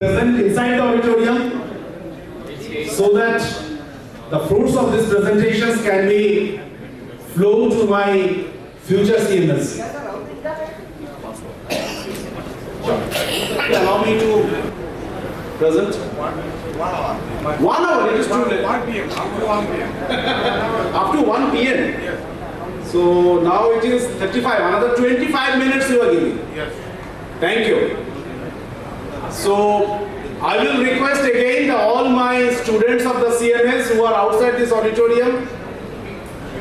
Present inside the auditorium so that the fruits of these presentations can be flow to my future CMS. Allow me to present. 1 hour, it is too late. 1 p.m. After 1 p.m. Up to 1 p.m. Yes. So now it is 35. Another 25 minutes you are giving. Yes. Thank you. So I will request again all my students of the CMS who are outside this auditorium,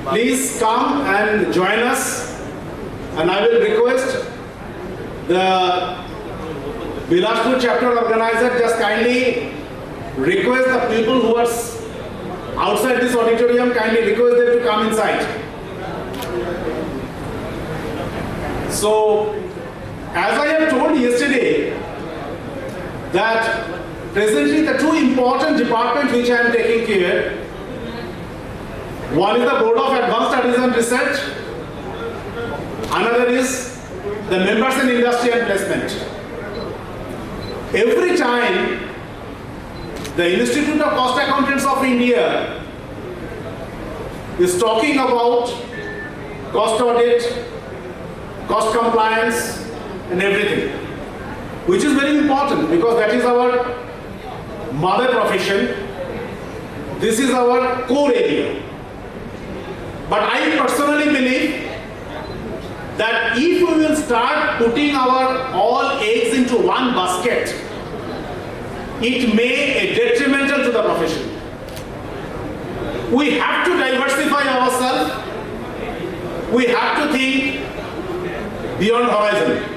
please come and join us. And I will request the Bilaspur chapter organizer just kindly request the people who are outside this auditorium, kindly request them to come inside. So, as I have told yesterday, that presently the two important departments which I am taking care, one is the Board of Advanced Studies and Research, another is the Members in Industry and Placement. Every time the Institute of Cost Accountants of India is talking about cost audit, cost compliance and everything, which is very important because that is our mother profession. This is our core area. But I personally believe that if we will start putting our all eggs into one basket, it may be detrimental to the profession. We have to diversify ourselves. We have to think beyond horizon.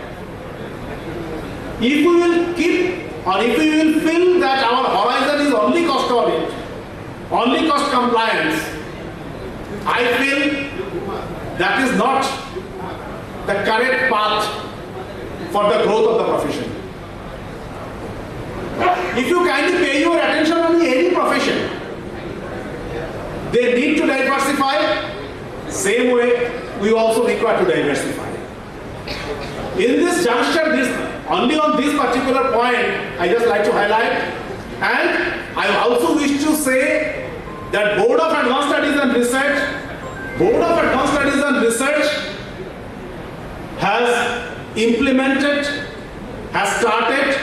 If we will keep or if we will feel that our horizon is only cost audit, only cost compliance, I feel that is not the correct path for the growth of the profession. If you kindly pay your attention on any profession, they need to diversify. Same way, we also require to diversify. In this juncture, only on this particular point, I just like to highlight, and I also wish to say that Board of Advanced Studies and Research has implemented, has started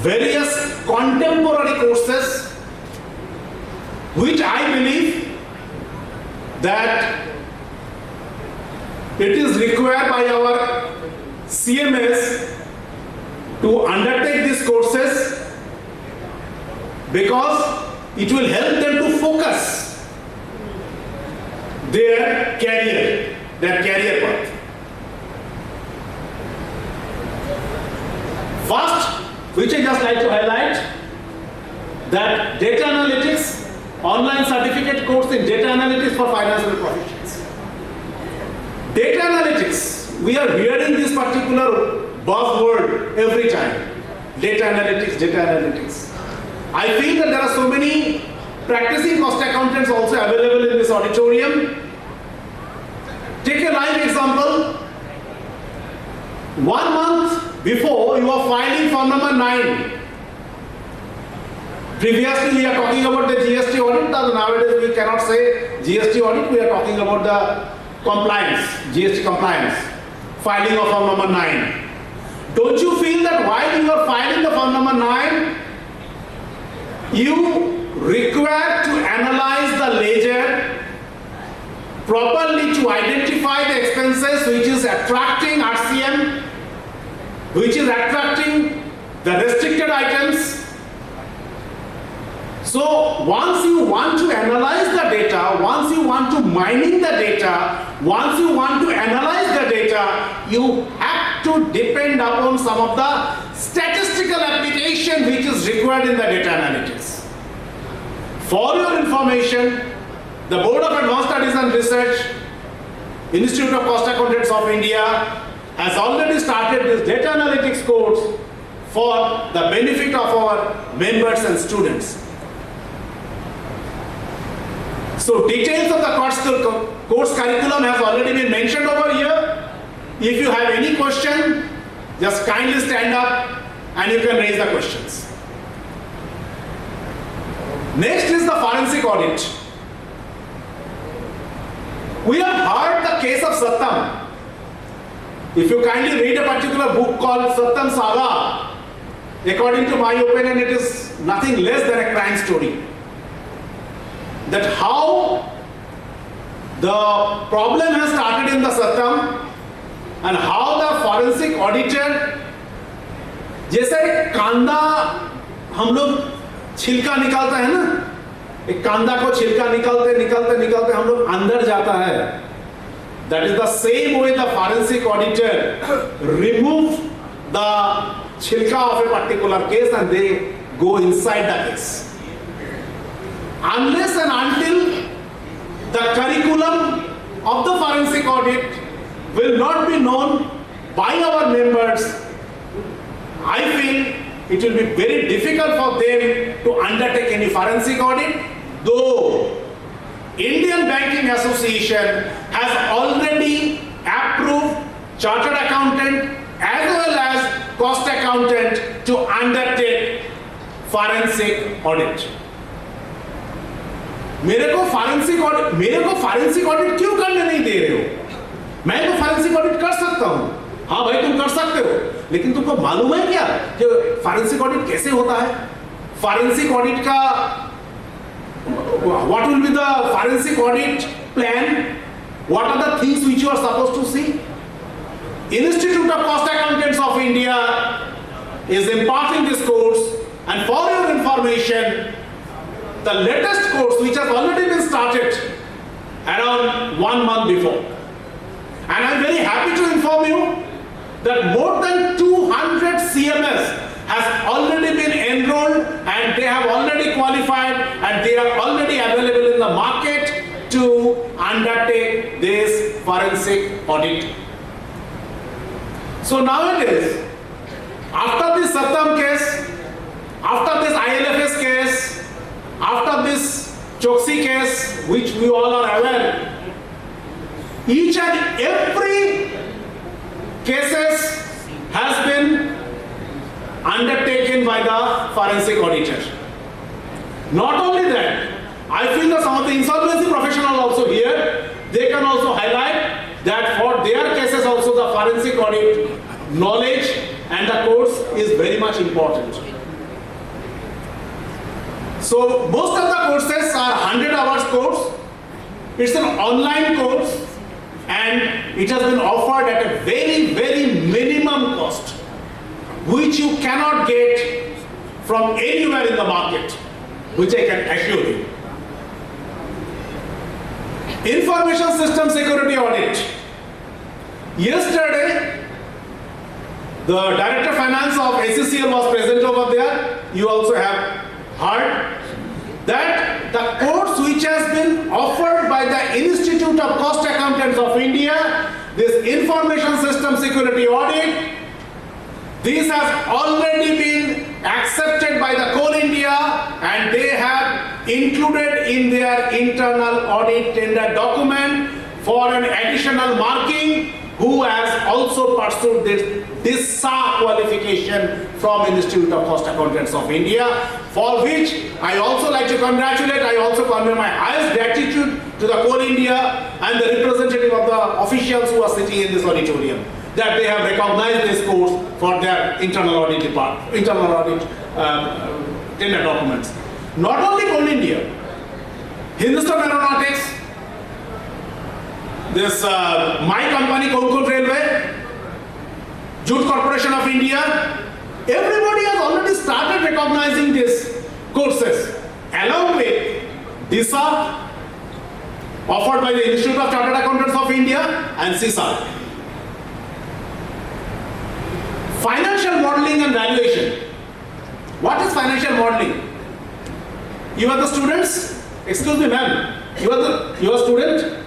various contemporary courses, which I believe that it is required by our CMS to undertake these courses because it will help them to focus their career path. First, which I just like to highlight, that data analytics, online certificate course in data analytics for financial professions. Data analytics, we are hearing this particular buzzword every time. Data analytics, data analytics. I feel that there are so many practicing cost accountants also available in this auditorium. Take a live example. 1 month before you are filing form number 9. Previously we are talking about the GST audit. Nowadays we cannot say GST audit. We are talking about the compliance, GST compliance. Filing of form number 9. Don't you feel that while you are filing the form number 9, you require to analyze the ledger properly to identify the expenses which is attracting RCM, which is attracting the restricted items. So once you want to analyze the data, once you want to mining the data, once you want to analyze the data, you have to depend upon some of the statistical application which is required in the data analytics. For your information, the Board of Advanced Studies and Research, Institute of Cost Accountants of India has already started this data analytics course for the benefit of our members and students. So details of the course curriculum has already been mentioned over here. If you have any question, just kindly stand up and you can raise the questions. Next is the forensic audit. We have heard the case of Satyam. If you kindly read a particular book called Satyam Saga, according to my opinion, it is nothing less than a crime story. That how the problem has started in the Satyam and how the forensic auditor, जैसे एक कांदा हम लोग छिलका निकालता है ना, एक कांदा को छिलका निकालते निकालते निकालते हम लोग अंदर जाता है. That is the same way the forensic auditor remove the chilka of a particular case and they go inside the case. Unless and until the curriculum of the forensic audit will not be known by our members, I feel it will be very difficult for them to undertake any forensic audit, though Indian Banking Association has already approved chartered accountant as well as cost accountant to undertake forensic audit. मेरे को forensic audit क्यों करने नहीं दे रहे हो? मैं तो forensic audit कर सकता हूँ. हाँ भाई तुम कर सकते हो, लेकिन तुमको मालूम है क्या कि forensic audit कैसे होता है? Forensic audit का what will be the forensic audit plan? What are the things which you are supposed to see? Institute of Cost Accountants of India is imparting this course, and for your information, the latest course which has already been started around 1 month before. And I am very happy to inform you that more than 200 CMS has already been enrolled and they have already qualified and they are already available in the market to undertake this forensic audit. So nowadays, after this Satyam case, after this ILFS case, after this Choksi case, which we all are aware, each and every cases has been undertaken by the forensic auditor. Not only that, I feel that some of the insolvency professionals also here, they can also highlight that for their cases also the forensic audit knowledge and the course is very much important. So most of the courses are 100 hours course. It's an online course and it has been offered at a very, very minimum cost, which you cannot get from anywhere in the market, which I can assure you. Information System Security Audit. Yesterday, the Director of Finance of ACCL was present over there. You also have heard that the course which has been offered by the Institute of Cost Accountants of India, this Information System Security Audit, this has already been accepted by the Coal India and they have included in their internal audit tender document for an additional marking who has also pursued this SAR qualification from Institute of Cost Accountants of India, for which I also like to congratulate. I also convey my highest gratitude to the Coal India and the representative of the officials who are sitting in this auditorium, that they have recognized this course for their internal audit department, internal audit tender documents. Not only Coal India, Hindustan Aeronautics, this my company Konkon Railway, Jute Corporation of India, everybody has already started recognizing these courses along with DISA offered by the Institute of Chartered Accountants of India and CISA. Financial modeling and valuation. What is financial modeling? You are the students? Excuse me, ma'am. You are student?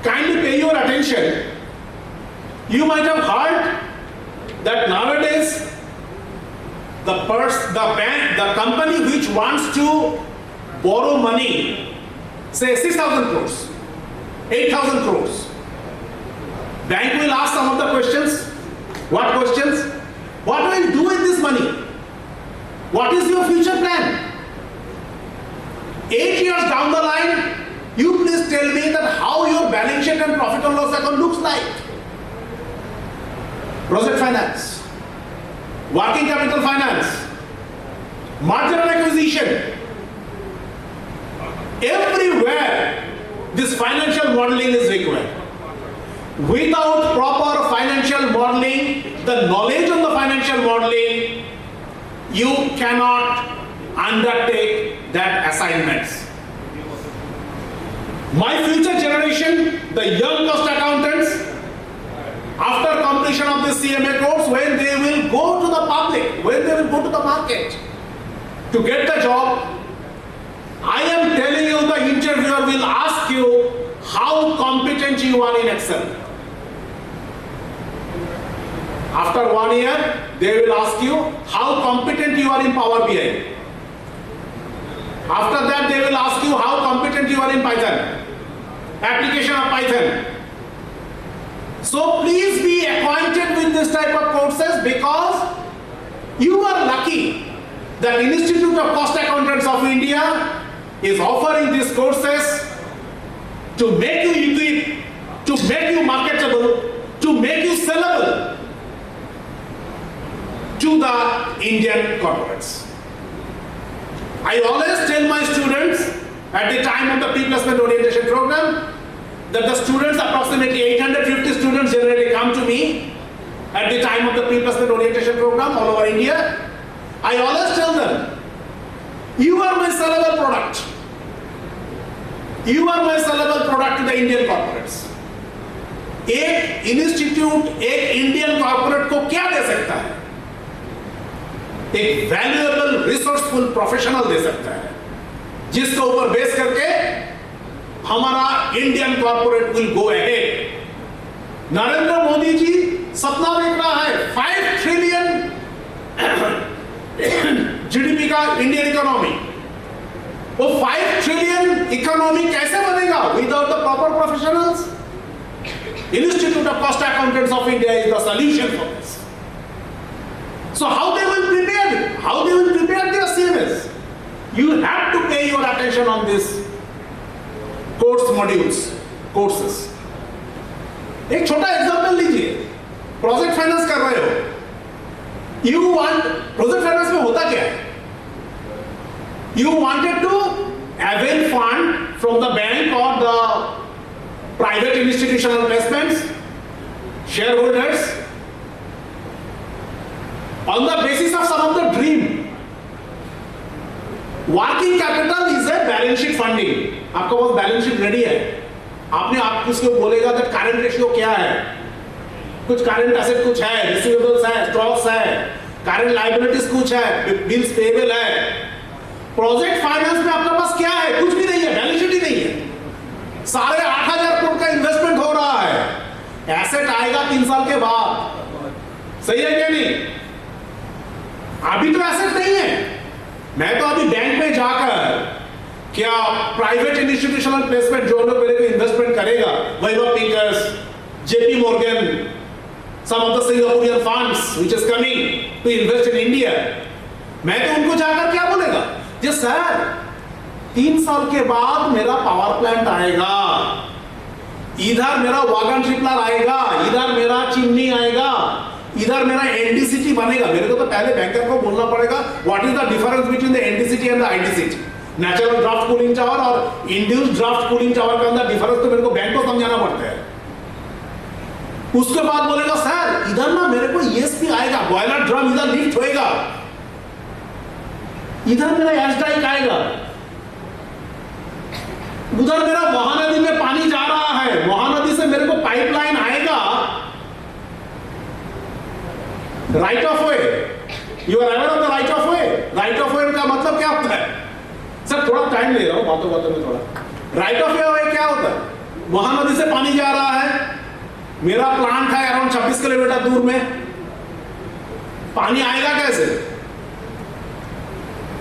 Kindly pay your attention. You might have heard that nowadays the company which wants to borrow money, say 6,000 crores, 8,000 crores, bank will ask some of the questions. What questions? What will you do What is your future plan? 8 years down the line, you please tell me that how your balance sheet and profit and loss account looks like. Project finance, working capital finance, merger and acquisition. Everywhere this financial modeling is required. Without proper financial modeling, the knowledge on the financial modeling, you cannot undertake that assignments. My future generation, the young cost accountants, after completion of this CMA course, when they will go to the public, when they will go to the market to get the job, I am telling you, the interviewer will ask you how competent you are in Excel. After 1 year, they will ask you how competent you are in Power BI. After that, they will ask you how competent you are in Python, application of Python. So please be acquainted with this type of courses, because you are lucky that Institute of Cost Accountants of India is offering these courses to make you equipped, to make you marketable, to make you sellable to the Indian corporates. I always tell my students at the time of the pre-placement orientation program that the students, approximately 850 students generally come to me at the time of the pre-placement orientation program all over India. I always tell them, you are my sellable product. You are my sellable product to the Indian corporates. एक institute एक Indian corporate को क्या दे सकता है? एक valuable resourceful professional दे सकता है, जिसके ऊपर बेस करके हमारा Indian corporate will go ahead. Narendra Modi ji सपना देख रहा है 5 ट्रिलियन जीडीपी का इंडियन इकोनॉमी। वो 5 ट्रिलियन इकोनॉमी कैसे बनेगा without the proper professionals? Institute of Cost Accountants of India is the solution for this. So how they will prepare? How they will prepare their CMS? You have to pay your attention on this course modules, courses. एक छोटा example लीजिए, project finance कर रहे हो, you want, project finance में होता क्या है? You wanted to avail fund from the bank or the private institutional investments, shareholders, on the basis of some of the dream. Working capital is a balance sheet funding. आपका पास balance sheet ready है, आपने आप उसको बोलेगा that current ratio क्या है, कुछ current asset कुछ है, receivables है, stocks है, current liabilities कुछ है, bills payable है. प्रोजेक्ट फाइनेंस में आपके पास क्या है? कुछ भी नहीं है, बैलेंस शीट ही नहीं है। सारे 8,000 करोड़ का इन्वेस्टमेंट हो रहा है, एसेट आएगा 3 साल के बाद। सही है क्या नहीं? अभी तो एसेट नहीं है। मैं तो अभी बैंक में जाकर क्या प्राइवेट इंस्टीट्यूशनल प्लेसमेंट जो लोग मेरे को इन्वेस्टमेंट करेगा, वैभव Pincus, JP Morgan, some of the Singaporean funds which is coming to invest in India, मैं तो उनको जाकर क्या बोलेगा, जी सर 3 साल के बाद मेरा पावर प्लांट आएगा, इधर मेरा वागन ट्रिपलर आएगा, इधर मेरा चिमनी आएगा, इधर मेरा एनडीसीटी बनेगा। मेरे को तो पहले बैंकर को बोलना पड़ेगा what is the difference between the NDCT and the IDCT, natural draft cooling tower और इंड्यूस्ड ड्राफ्ट कूलिंग टावर के अंदर डिफरेंस तो मेरे को बैंक को समझाना पड़ता है। उसके बाद बोलेगा सर इधर ना मेरे को ईएसपी आएगा, बॉयलर ड्रम इधर लिफ्ट होएगा, इधर मेरा एच डाइक आएगा, उधर मेरा महानदी में पानी जा रहा है, महानदी से मेरे को पाइपलाइन आएगा, right of way. You are aware of the right of way? Right of way का मतलब क्या होता है? सर थोड़ा टाइम ले रहा हूं बातों बातों में थोड़ा। राइट ऑफ वे क्या होता है? महानदी से पानी जा रहा है, मेरा प्लांट है अराउंड 26 किलोमीटर दूर में, पानी आएगा कैसे?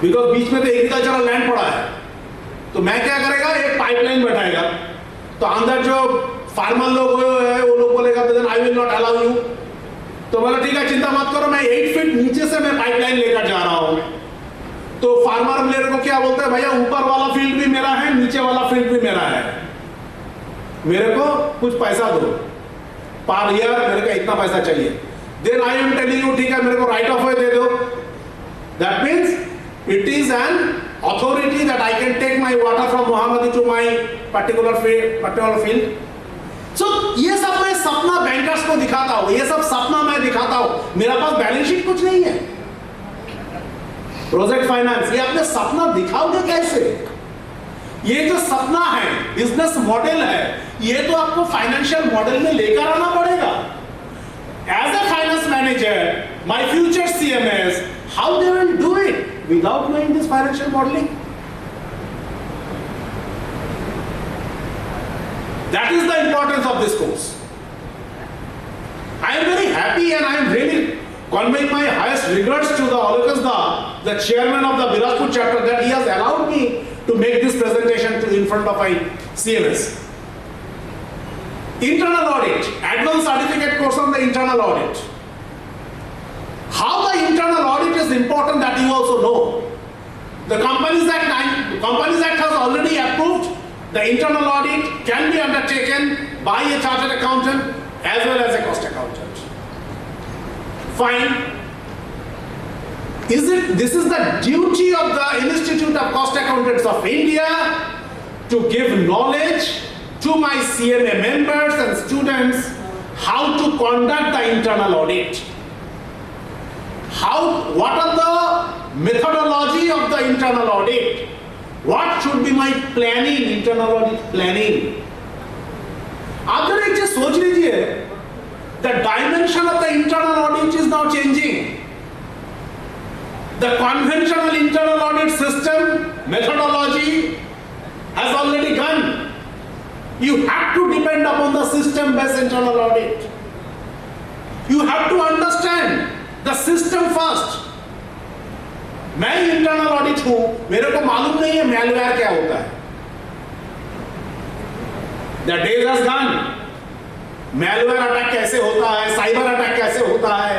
बिकॉज बीच में तो एग्रीकल्चरल लैंड पड़ा है, तो मैं क्या करेगा, एक पाइपलाइन बैठाएगा, तो अंदर जो फार्मर लोग है वो लोग बोलेगा then I will not allow you, तो बोला ठीक है चिंता मत करो, मैं 8 फीट नीचे से मैं पाइपलाइन लेकर जा रहा हूं, मेरे को क्या बोलता है, भैया ऊपर वाला फील्ड भी मेरा है, नीचे वाला फील्ड भी मेरा है, मेरे को कुछ पैसा दो, पर ईयर मेरे को इतना पैसा चाहिए. Then I am telling you, ठीक है मेरे को राइट ऑफ वे दे दो. That means it is an authority that I can take my water from Mahanadi to my particular field. So ये सब मैं सपना बैंकर्स को दिखाता हूं, ये सब सपना मैं दिखाता हूं. मेरा पास बैलेंस शीट कुछ नहीं है. प्रोजेक्ट फाइनेंस, ये अपने सपना दिखाओगे कैसे? ये जो सपना है, बिजनेस मॉडल है, ये तो आपको फाइनेंशियल मॉडल में लेकर आना पड़ेगा. As a finance manager, my future CMS, how they will do it without knowing this financial modelling? That is the importance of this course. I am very happy and I am really conveying my highest regards to the Alokasda, the chairman of the Bilaspur chapter, that he has allowed me to make this presentation in front of my CMS. Internal audit, advanced certificate course on the internal audit. How the internal audit is important, that you also know. The Companies Act has already approved the internal audit can be undertaken by a chartered accountant as well as a cost accountant. Fine. This is the duty of the Institute of Cost Accountants of India to give knowledge to my CMA members and students how to conduct the internal audit. What are the methodology of the internal audit? What should be my planning, internal audit planning? आप जरा एक चीज सोच लीजिए, the dimension of the internal audit is now changing. The conventional internal audit system methodology has already gone. You have to depend upon the system-based internal audit. You have to understand the system first. मैं internal audit हूं, मेरे को मालूम नहीं है malware क्या होता है. The days has gone. Malware attack कैसे होता है, साइबर अटैक कैसे होता है,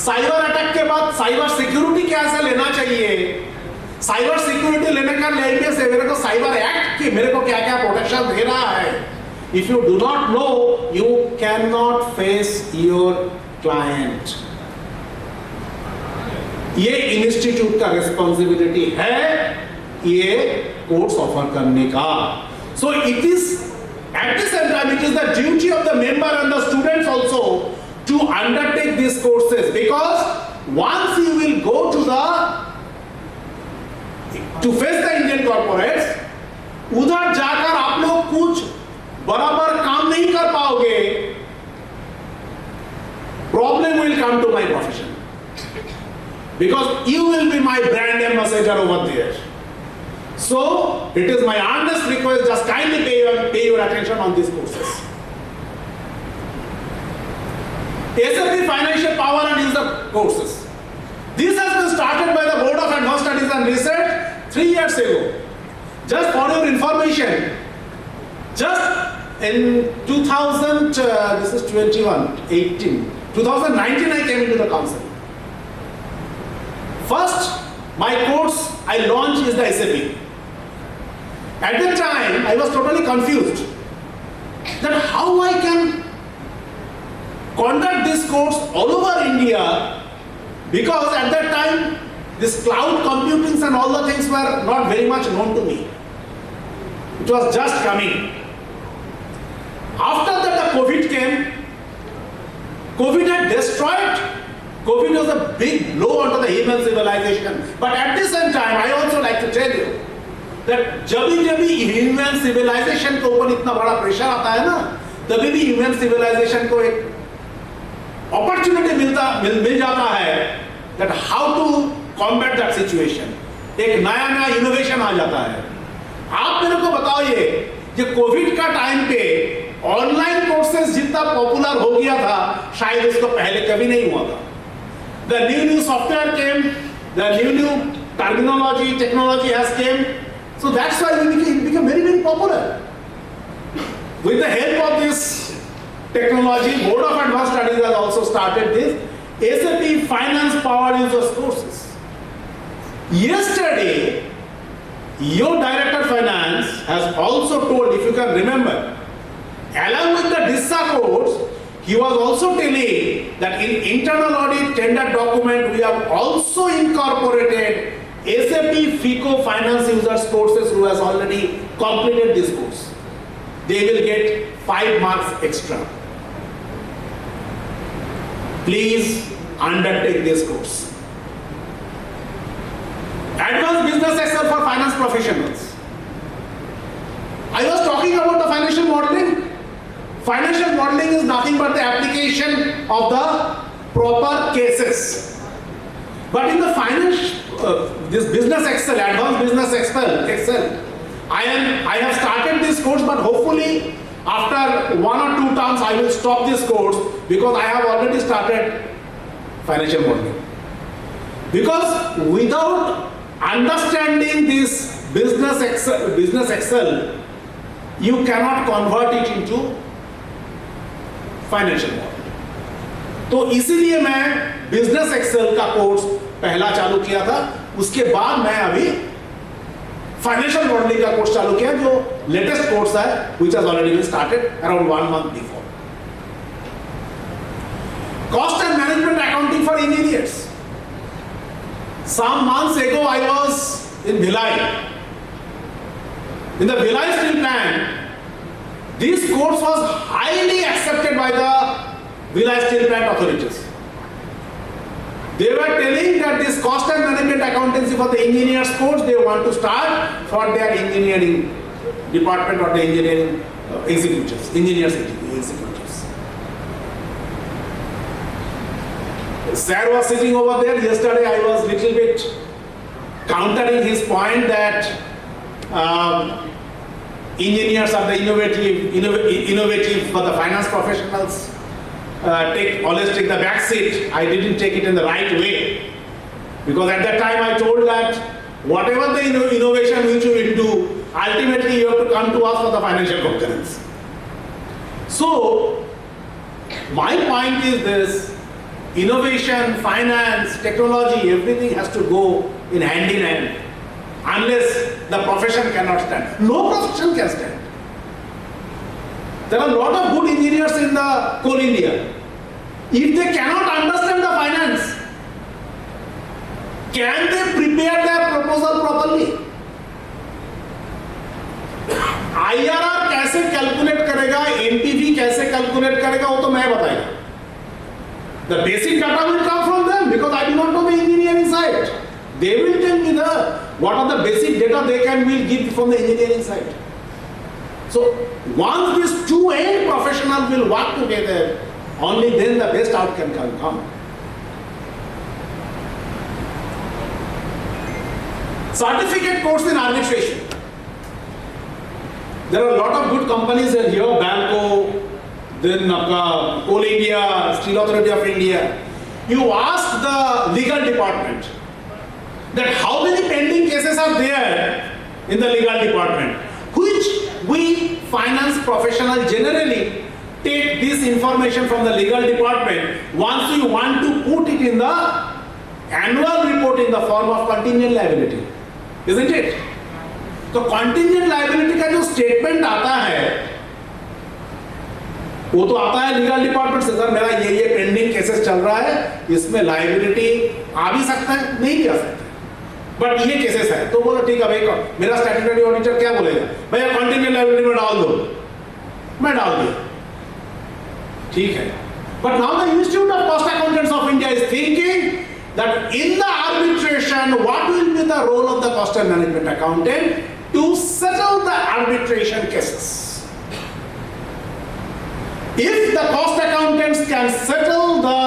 साइबर अटैक के बाद साइबर सिक्योरिटी कैसे लेना चाहिए, साइबर सिक्योरिटी लेने का लेने से मेरे को साइबर एक्ट की मेरे को क्या क्या प्रोटेक्शन दे रहा है. If you do not know, you can not face your client. ये इंस्टीट्यूट का रिस्पॉन्सिबिलिटी है ये कोर्स ऑफर करने का. So it is at the same time it is the duty of the member and the students also to undertake this courses, because once you will go to face the Indian corporates, उधर जाकर आप लोग कुछ बराबर काम नहीं कर पाओगे. Problem will come to my profession, because you will be my brand ambassador over there. So it is my earnest request, just kindly pay your attention on these courses. SAP Financial Power and User courses. This has been started by the Board of Advanced Studies and Research 3 years ago. Just for your information, just in 2019 I came into the council. First, my course I launched is the SAP. At that time, I was totally confused that how I can conduct this course all over India, because at that time, this cloud computing and all the things were not very much known to me. It was just coming. After that, the COVID came. COVID had destroyed. COVID was a big blow onto the human civilization. But at the same time, I also like to tell you that जब भी human civilization के ऊपर इतना बड़ा pressure आता है ना, तभी भी human civilization को एक opportunity मिल जाता है that how to combat that situation. एक नया innovation आ जाता है. आप मेरे को बताइए कि कोविड का टाइम पे ऑनलाइन कोर्सेज जितना पॉपुलर हो गया था, शायद उसको पहले कभी नहीं हुआ था. The new software came, the new terminology, technology has came, so that's why it became very, very popular. With the help of this technology, Board of Advanced Studies has also started this SAP Finance Power Users courses. Yesterday, Your director finance has also told, if you can remember, along with the DISA codes, he was also telling that in internal audit tender document we have also incorporated SAP FICO finance users courses who has already completed this course. They will get 5 marks extra. Please undertake this course. Advanced Business Excel for finance professionals. I was talking about the financial modeling. Financial modeling is nothing but the application of the proper cases. But in the this business Excel, advanced business Excel, I have started this course, but hopefully after 1 or 2 terms I will stop this course because I have already started financial modeling. Because without understanding this business Excel, you cannot convert it into financial model. तो इसीलिए मैं business Excel का course पहला चालू किया था, उसके बाद मैं अभी फाइनेंशियल मॉडलिंग का कोर्स चालू किया जो लेटेस्ट कोर्स है, which has already been started around 1 month before. Cost and management accounting for engineers. Some months ago I was in Bhilai. In the Bhilai steel plant, this course was highly accepted by the Bhilai steel plant authorities. They were telling that this cost and management accountancy for the engineers course they want to start for their engineering department or the engineering executives, engineers executives. Sir was sitting over there. Yesterday I was little bit countering his point that engineers are the innovative for the finance professionals. Always take the back seat. I didn't take it in the right way because at that time I told that whatever the innovation which you will do, ultimately you have to come to us for the financial concurrence. So my point is this: innovation, finance, technology, everything has to go in hand. Unless the profession cannot stand. No profession can stand. There are a lot of good engineers in the coal India. If they cannot understand the finance, can they prepare their proposal properly? IRR कैसे calculate करेगा, NPV कैसे calculate करेगा, वो तो मैं बताएगा. The basic data will come from them because I do not know the engineering side. They will tell me what are the basic data they will give from the engineering side. So once these two end professionals will work together, only then the best outcome can come. Certificate course in arbitration. There are a lot of good companies here, Balco, then Coal India, Steel Authority of India. You ask the legal department that how many pending cases are there in the legal department, which we finance professionals generally take this information from the legal department once we want to put it in the annual report in the form of contingent liability, isn't it? तो contingent liability का जो statement आता है वो तो आता है legal department से, सर मेरा ये पेंडिंग केसेस चल रहा है, इसमें लाइबिलिटी आ भी सकता है, नहीं भी आ सकता, बट ये केसेस है. तो बोलो ठीक है भाई, मेरा स्टैट्यूटरी ऑडिटर क्या बोलेगा, भैया कंटिन्यूअस लायबिलिटी में डाल दो, मैं डाल दिया, ठीक है. But now the institute of cost accountants of India is thinking that in the arbitration what will be the role of the cost and management accountant to settle the arbitration cases. If the cost accountants can settle the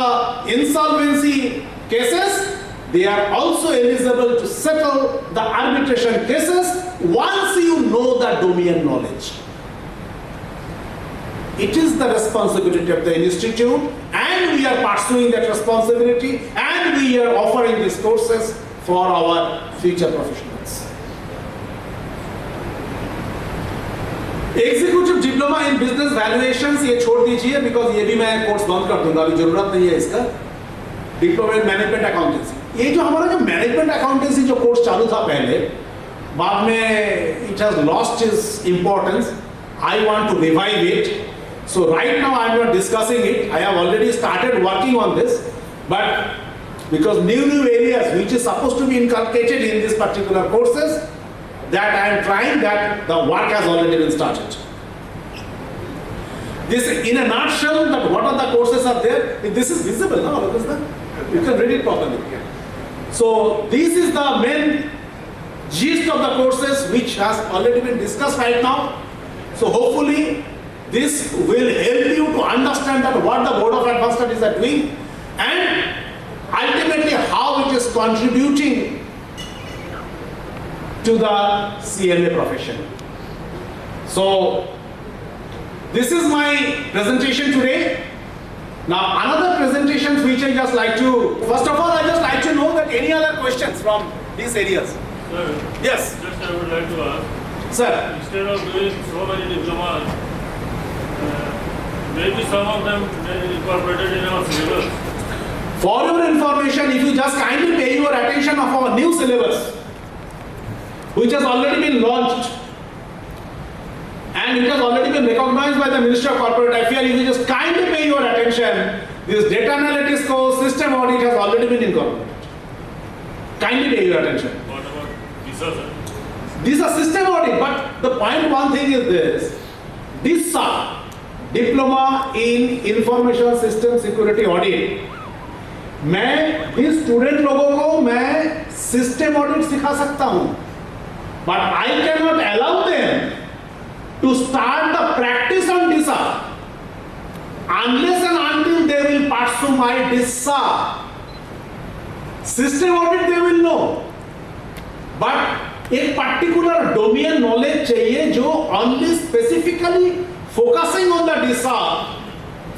insolvency cases, they are also eligible to settle the arbitration cases once you know the domain knowledge. It is the responsibility of the institute, and we are pursuing that responsibility, and we are offering these courses for our future professionals. Executive diploma in business valuations ये छोड़ दीजिए, because ये भी मैं course बंद कर दूंगा, अभी जरूरत नहीं है इसका. डिप्लोमा इन मैनेजमेंट अकाउंटेंसी, ये जो हमारा जो मैनेजमेंट अकाउंटेंसी जो कोर्स चालू था पहले, बाद में it has lost its importance. I want to revive it. So right now I am not discussing it. I have already started working on this, but because new areas which is supposed to be inculcated in these particular courses, that I am trying, that the work has already been started. This in a nutshell, that what are the courses are there. This is visible now, you can read it properly. So this is the main gist of the courses which has already been discussed right now. So hopefully this will help you to understand that what the Board of Advanced Studies are doing and ultimately how it is contributing to the CMA profession. So this is my presentation today. Now another presentation which I just like to, first of all I just like to know that any other questions from these areas. Sir, Yes. just I would like to ask, Sir. instead of doing so many diplomas, maybe some of them incorporated in our syllabus. For your information, if you just kindly pay your attention of our new syllabus, which has already been launched and it has already been recognized by the Ministry of Corporate Affairs, if you just kindly pay your attention, this data analytics course, system audit has already been incorporated. Kindly pay your attention. What about DISA, sir? These are system audit, but the point one thing is this, DISA, Diploma in Information System Security Audit, मैं भी student लोगों को मैं system audit सिखा सकता हूं, but I cannot allow them to start the practice on DISA unless and until they will pursue my DISA. System audit they will know, but एक particular domain knowledge चाहिए जो only specifically focusing on the DISA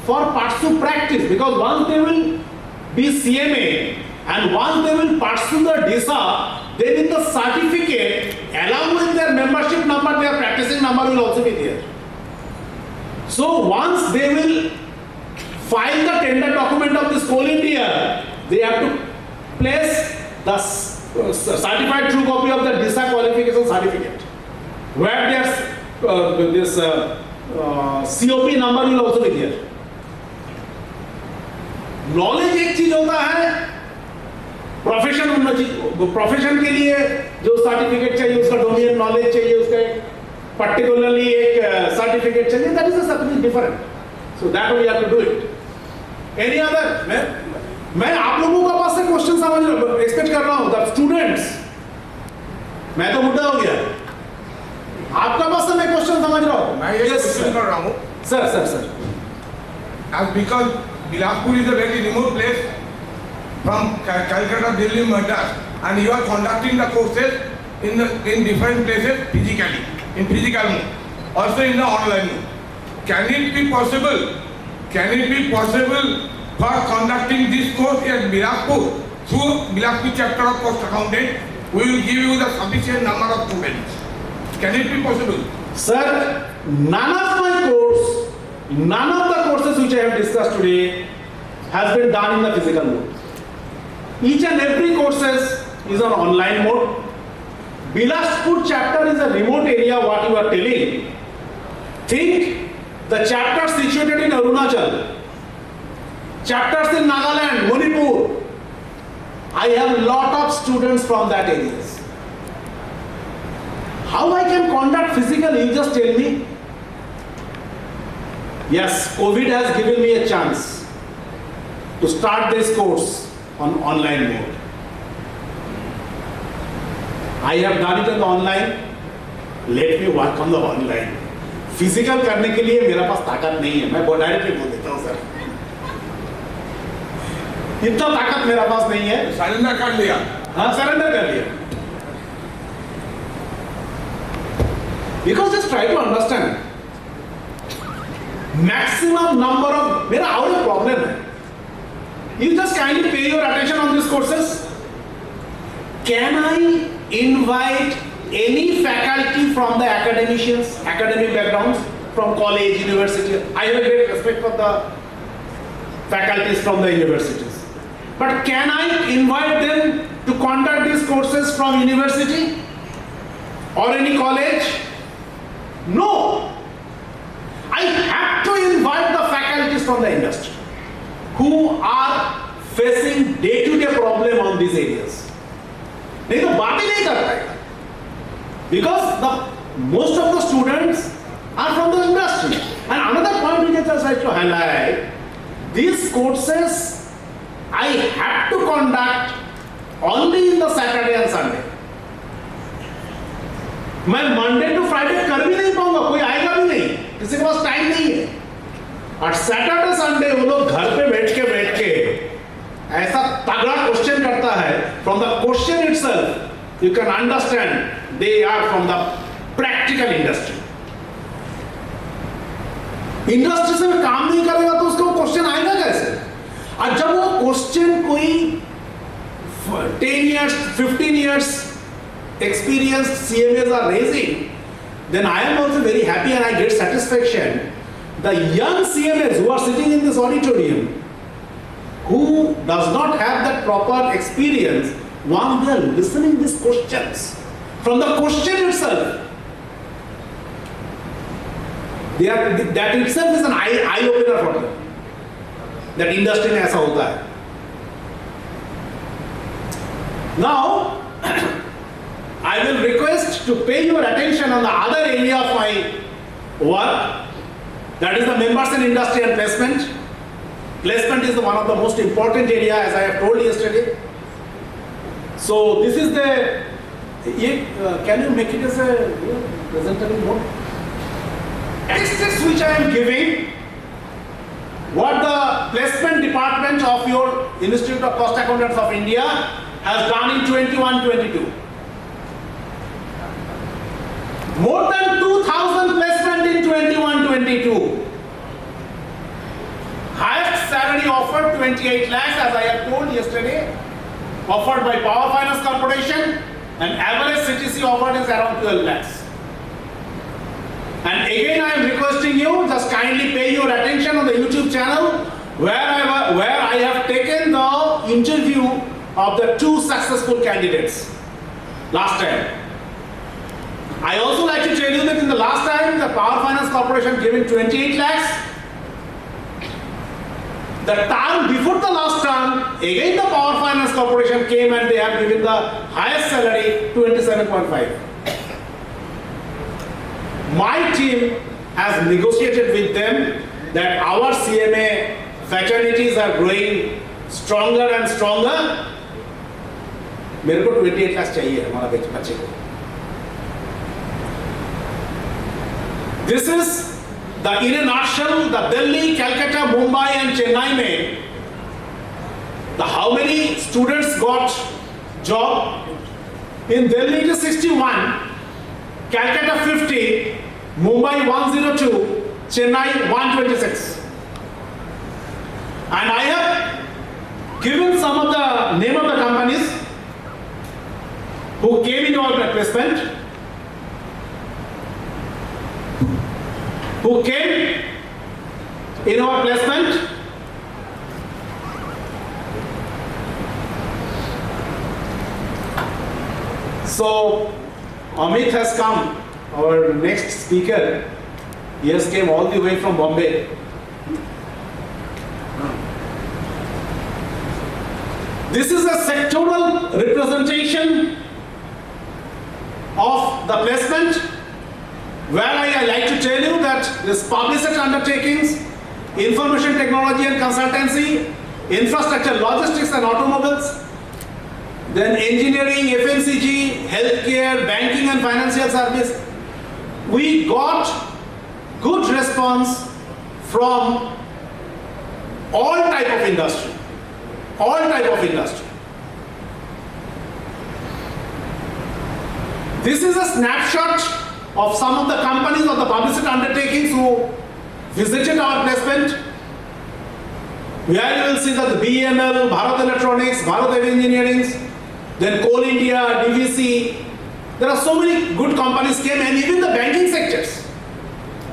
for pursue practice, because once they will be CMA and once they will pursue the DISA, then in the certificate along with their membership number, their practicing number will also be there. So once they will file the tender document of this Coal India, they have to place the certified true copy of the DISA qualification certificate, where their this COP number will also be there. Knowledge एक चीज होता है, profession के लिए जो certificate चाहिए उसका domain knowledge चाहिए, उसका एक पर्टिकुलरली एक सर्टिफिकेट चाहिए, that is something different. So that we have to do it. Any other? मैं आप लोगों का पास से क्वेश्चन समझ एक्सपेक्ट कर रहा हूं दैट स्टूडेंट्स, मैं तो बुढ़ा हो गया, आपका पास से मैं क्वेश्चन समझ रहा हूं. मैं ये क्वेश्चन कर रहा हूं sir as because Bilaspur is a very remote place from Calcutta, Delhi, Madras, and you are conducting the courses in different places physically, in physical mode, also in the online mode. Can it be possible for conducting this course at Bilaspur through Bilaspur chapter of cost accountant? We will give you the sufficient number of students. Can it be possible? Sir, none of the courses which I have discussed today has been done in the physical mode. Each and every courses is on online mode. Bilaspur chapter is a remote area, what you are telling. Think the chapters situated in Arunachal, chapters in Nagaland, Manipur. I have lot of students from that areas. How I can conduct physically, you just tell me. Yes, COVID has given me a chance to start this course on online mode. I have done it on the online. Let me work on the online. Physical करने के लिए मेरा पास ताकत नहीं है. मैं directly बोल देता हूँ सर. इतना ताकत मेरा पास नहीं है. सरेंडर कर लिया. हाँ, सरेंडर कर लिया. Because just try to understand. Maximum number of, मेरा और एक problem है. You just kindly pay your attention on these courses. Can I invite any faculty from the academic backgrounds, from college, university? I have a great respect for the faculties from the universities. But can I invite them to conduct these courses from university? or any college? No. I have to invite the faculties from the industry who are facing day-to-day problem on these areas. नहीं तो बात ही नहीं कर पाएगा. Because most of the students are from the industry. And another point which I just like to highlight, these courses I have to conduct only in the Saturday and Sunday. मैं Monday to Friday कर भी नहीं पाऊंगा, कोई आएगा भी नहीं, किसी के पास टाइम नहीं है. और सैटरडे संडे वो लोग घर पे बैठ के ऐसा तगड़ा क्वेश्चन करता है. From the question itself you can understand they are from the practical industry. Industry से भी काम नहीं करेगा तो उसको क्वेश्चन आएगा कैसे? और जब वो क्वेश्चन कोई 10 years, 15 years experienced CMAs are raising, then I am also very happy and I get satisfaction. The young CMAs who are sitting in this auditorium, who does not have that proper experience, once they are listening these questions, from the question itself, that itself is an eye opener for them. That industry में ऐसा होता है. Now, I will request to pay your attention on the other area of my work, that is the members in industry and placement. Placement is one of the most important area, as I have told yesterday. So this is the, can you make it as a presentable mode? Statistics which I am giving, what the placement department of your Institute of Cost Accountants of India has done in 21-22. More than 2,000 placement in 21-22. Highest salary offered 28 lakhs, as I have told yesterday, offered by Power Finance Corporation, and average CTC offered is around 12 lakhs. And again I am requesting you, just kindly pay your attention on the YouTube channel where I have taken the interview of the 2 successful candidates last time. I also like to tell you that in the last time the Power Finance Corporation given 28 lakhs. The term before the last term, again the Power Finance Corporation came and they have given the highest salary 27.5. My team has negotiated with them that our CMA fraternities are growing stronger and stronger. मेरे को 28 लाख चाहिए हमारा बच्चे को. This is the in a nutshell the Delhi, Calcutta, Mumbai and Chennai में the how many students got job. In Delhi it is 61, Calcutta 50, Mumbai 102, Chennai 126. And I have given some of the name of the companies who came into our placement, who came in our placement. So Amit has come, our next speaker. He has came all the way from Bombay. This is a sectoral representation of the placement, where I like to tell you that this public sector undertakings, information technology and consultancy, infrastructure, logistics and automobiles, then engineering, FMCG, healthcare, banking and financial service. We got good response from all type of industry. All type of industry. This is a snapshot of some of the companies of the public sector undertakings who visited our placement. Where you will see that the BML, Bharat Electronics, Bharat Heavy Engineering, then Coal India, DVC. There are so many good companies came, and even the banking sectors.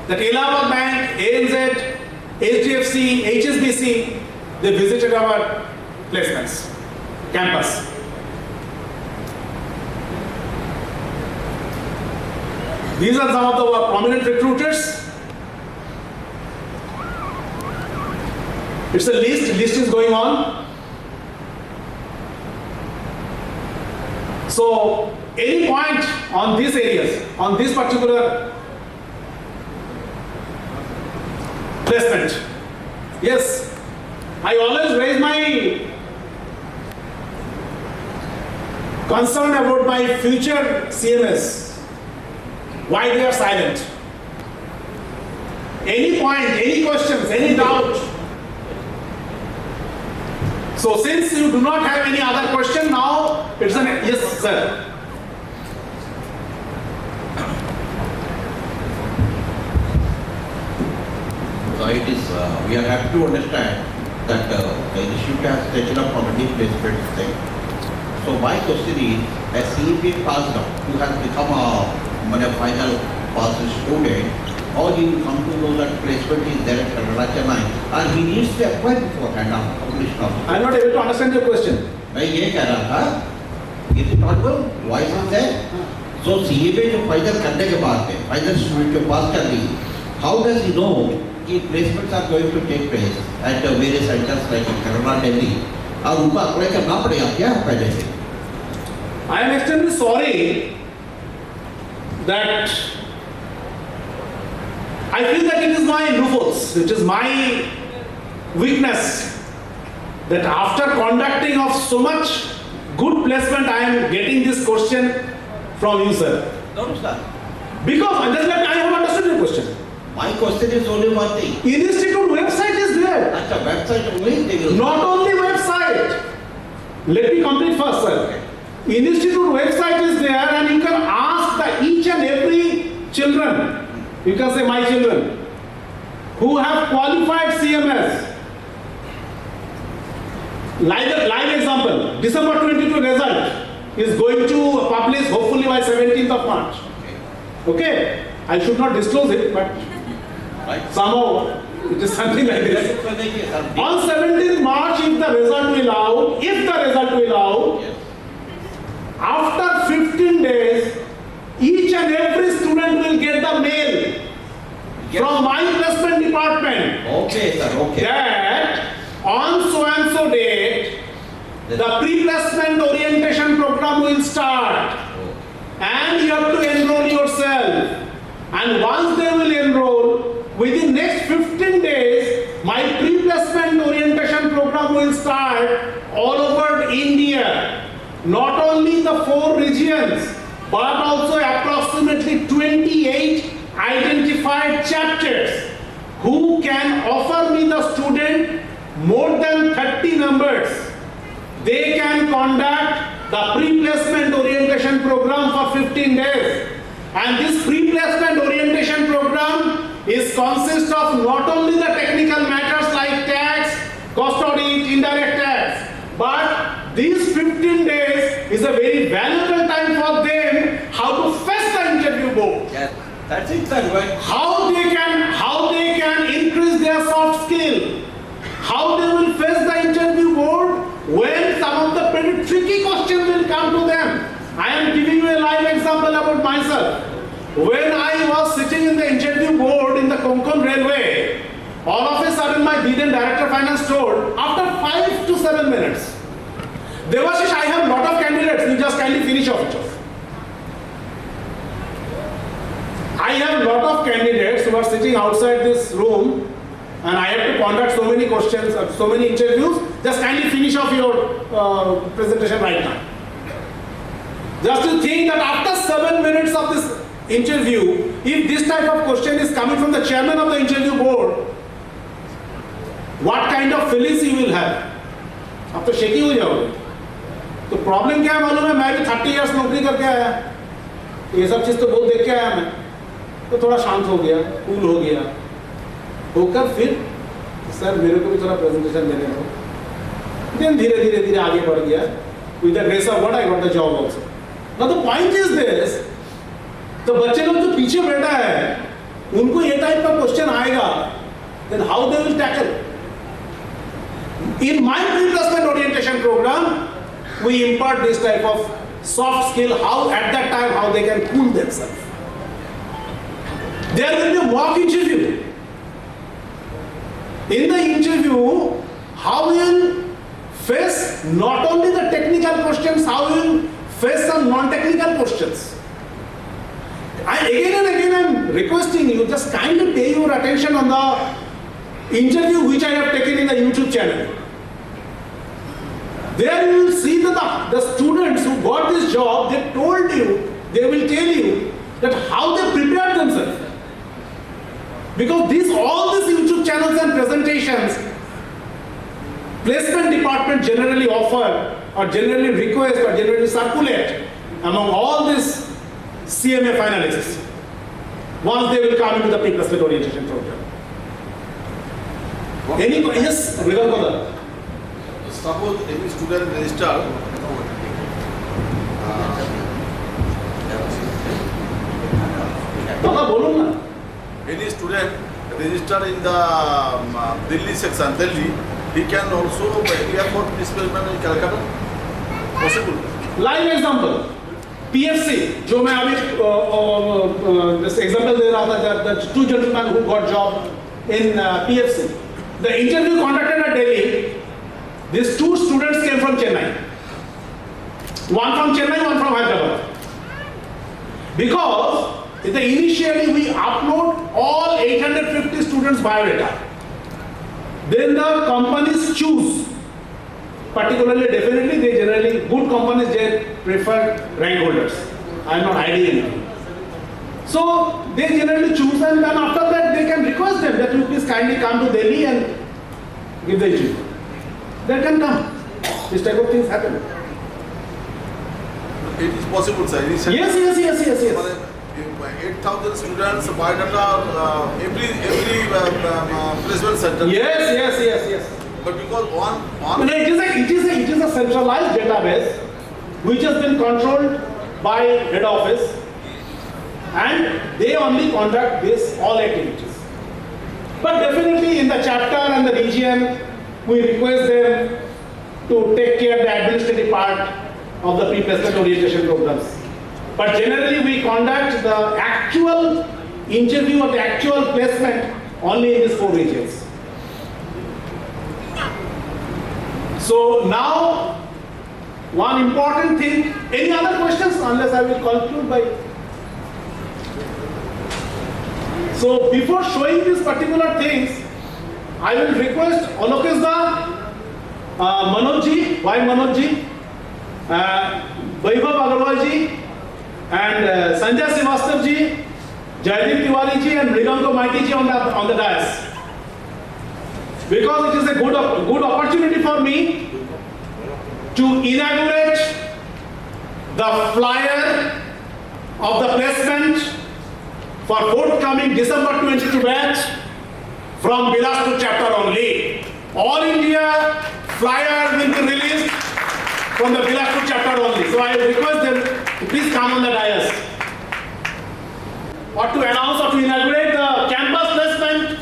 That Allahabad Bank, ANZ, HDFC, HSBC, they visited our placements, campus. These are some of the prominent recruiters. It's a list is going on. So, any point on these areas, on this particular placement? Yes, I always raise my concern about my future CMS. Why they are silent? Any point, any questions, any doubt? So since you do not have any other question now, it's an yes, sir. So it is, we are happy to understand that the institute has taken up on a deep placement thing. So my question is, as CEP passed out, who has become a final pass student, or he will come to know that placement is there at Canada, Chennai, and he needs to apply beforehand after completion of. I am not able to understand your question. मैं ये कह रहा था, is it audible? Voice is there? So CEP जो final करने के बाद में, final student जो pass कर दी, how does he know कि placements are going to take place at various centers like Canada, Delhi, और उनको अप्लाई करना पड़ेगा क्या पहले से? I am extremely sorry that I feel that it is my loopholes, it is my weakness that after conducting of so much good placement, I am getting this question from you, sir. No, sir. Because just like I have understood your question. My question is only one thing. Institute website is there. That's a website only. They will Not only website. Let me complete first, sir. Institute website is there, and you can ask each and every children. You can say my children who have qualified CMS. Live example. December 22 result is going to publish hopefully by 17th of March. Okay. I should not disclose it, but somehow it is something like this. On 17th March, if the result will out, after 15 days, each and every student will get the mail from my placement department. Okay, sir. Okay. That on so and so date, the pre-placement orientation program will start, and you have to enroll yourself. And once they will enroll, within next 15 days, my pre-placement orientation program will start all over India. Not only the 4 regions, but also approximately 28 identified chapters who can offer me the student more than 30 numbers. They can conduct the pre-placement orientation program for 15 days. And this pre-placement orientation program consists of not only the technical matters like tax, cost audit, indirect tax, but these 15 days is a very valuable time for them how to face the interview board. Yes, that's it, sir. Right. How they can increase their soft skill. How they will face the interview board when some of the pretty tricky questions will come to them. I am giving you a live example about myself. When I was sitting in the interview board in the Konkan Railway, all of a sudden my then Director Finance told, after 5 to 7 minutes, Devashish, I have lot of candidates, you just kindly finish off it. I have lot of candidates who are sitting outside this room, and I have to conduct so many questions, so many interviews, just kindly finish off your presentation right now. Just to think that after 7 minutes of this interview, if this type of question is coming from the chairman of the interview board, what kind of feelings you will have? आप तो shaky हो जाओगे. तो problem क्या है मालूम है? मैं भी 30 इयर्स नौकरी करके आया, ये सब चीज़ तो बहुत देख के आया मैं, तो थोड़ा शांत हो गया, कूल हो गया, होकर फिर सर मेरे को भी थोड़ा प्रेजेंटेशन देने दो. देन धीरे धीरे आगे बढ़ गया. With the grace of God, I got the job also. Now the point is this, तो बच्चे लोग जो पीछे बैठा है, उनको ये टाइप का क्वेश्चन आएगा, then how they will tackle? In my pre-placement orientation program, we impart this type of soft skill, how at that time, how they can cool themselves. There will be a mock interview. In the interview, how we will face not only the technical questions, how we will face some non-technical questions. Again and again I am requesting you, just kindly pay your attention on the interview which I have taken in the YouTube channel. There you will see that the students who got this job, they told you, they will tell you that how they prepared themselves. Because all these YouTube channels and presentations, placement department generally offer or generally request or generally circulate among all these CMA finalists once they will come into the pre-placement orientation program. Any yes, Viral Brother. Suppose any student register Baba, bolun na. any student register in the Delhi section, Delhi, he can also appear for placement in Calcutta. Possible. Live example. PFC, जो मैं अभी this example दे रहा था, the two gentlemen who got job in PFC. The interview conducted at Delhi. These two students came from Chennai. One from Chennai, one from Hyderabad. Because initially we upload all 850 students' biodata. Then the companies choose. Particularly, definitely, they generally, good companies, they prefer rank holders. I am not hiding anything. So, they generally choose, and then after that, they can request them that you please kindly come to Delhi and give the interview. They can come. This type of things happen. It is possible, sir. Yes. 8,000 students biodata every placement center. Yes. But because No, it is a centralized database which has been controlled by head office, and they only conduct this all activities. But definitely in the chapter and the region, we request them to take care of the administrative part of the pre-placement orientation programs. But generally we conduct the actual interview or the actual placement only in these 4 regions. So now, one important thing, any other questions unless I will conclude by. So before showing these particular things, I will request Alokesda, Manoj ji, Y Manoj ji, Vaibhav Agarwal ji, and Sanjay Srivastav ji, Jaideep Tiwari ji, and Mriganko Maiti ji on the dais. Because it is a good opportunity for me to inaugurate the flyer of the placement for forthcoming December 22 batch from Bilaspur chapter only. All India flyer will be released from the Bilaspur chapter only. So I request them to please come on the dais. Or to announce or to inaugurate the campus placement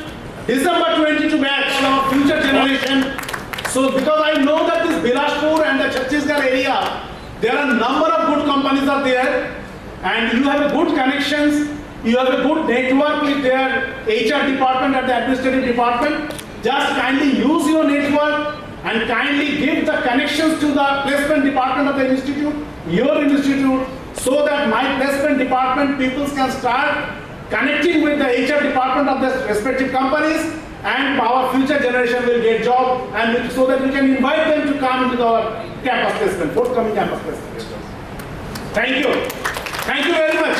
December 22 batch for our future generation. So because I know that this Bilaspur and the Chhattisgarh area, there are a number of good companies are there, and you have a good connections, you have a good network with their HR department and the administrative department. Just kindly use your network and kindly give the connections to the placement department of the institute, your institute, so that my placement department people can start connecting with the HR department of the respective companies, and our future generation will get job, and so that we can invite them to come into our campus placement, forthcoming campus placement. Thank you very much.